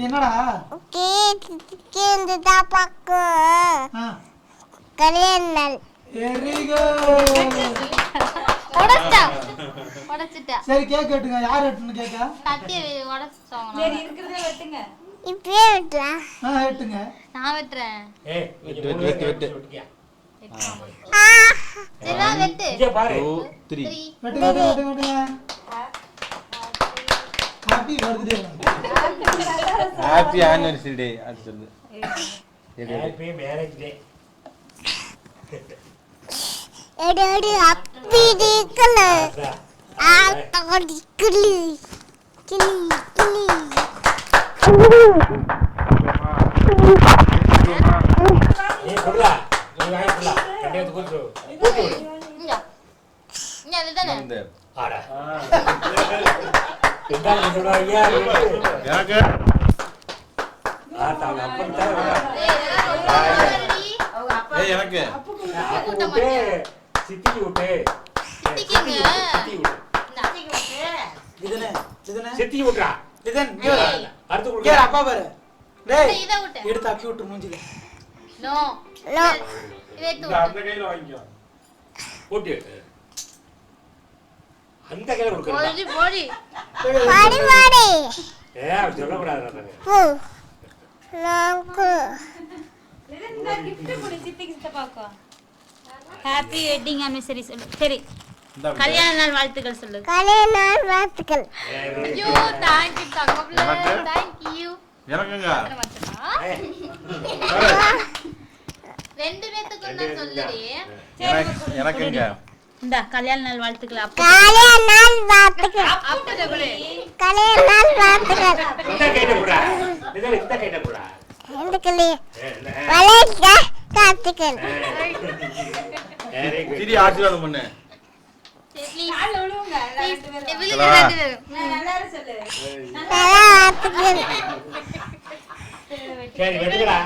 என்னடா சரி கேக் வெட்டுங்க. யார் வெட்டுன்னு கேக்க? சரி இருக்குறதே வெட்டுங்க. இப்பவே வெட்டலாம். வெட்டுங்க. நான் வெட்றேன். வெட்டு. சரிடா வெட்டு. இங்க பாரு. 2 3 வெட்டுங்க. Happy birthday. Happy anniversary day அது சொல்லு. Happy marriage day. எடி ஹாப்பி டே கலர். தகடி கிளி. ஏய் குடுடா. நீ வாங்கி குடுடா. கண்டியா கூட்டு. இங்க அதுதானே. ஆடா. இதான் என்னடா ஐயா. எனக்கு ஆடா அப்பன் தான். ஏய் எனக்கு கூட்டே. சித்திக்கு விட்டு. சித்திக்குங்க. இதுனே சித்தி விட்றா. இதன் அடுத்து குடுங்க. கேர் அப்பா பாரு. டேய் இத விட்டு. எடுத்து அப்பி விட்டு மூஞ்சில. நோ. இத இந்த அந்த கையில வாங்கிக்கோ. போட்டு. அந்த கையில கொடுக்கறடா. போடி. அப்படி சொல்ல கூடாதுடா. இந்த gift கொடு சித்திக்கு சித்தப்பாக்கு. ஹாப்பி வெட்டிங் anniversary சொல்லு. சரி. கல்யாண நாள் வாழ்த்துக்கள் சொல்லு. ஐயோ thank you தங்கப்ல. thank you. எனக்குங்க ரெண்டு பேத்துக்கு ஒண்ணா சொல்லுடி. எனக்குங்க இந்த கல்யாண நாள் வாழ்த்துக்கள் அப்ப அப்ப சொல்லு. இந்த கையில குடுடா. இந்த கையில குடுடா. Very good. சிரி ஆசீர்வாதம் பண்ணு. கால்ல விழுவுங்க ரெண்டு பேரும். நல்லா சொல்லு. சரி வெட்டுடா.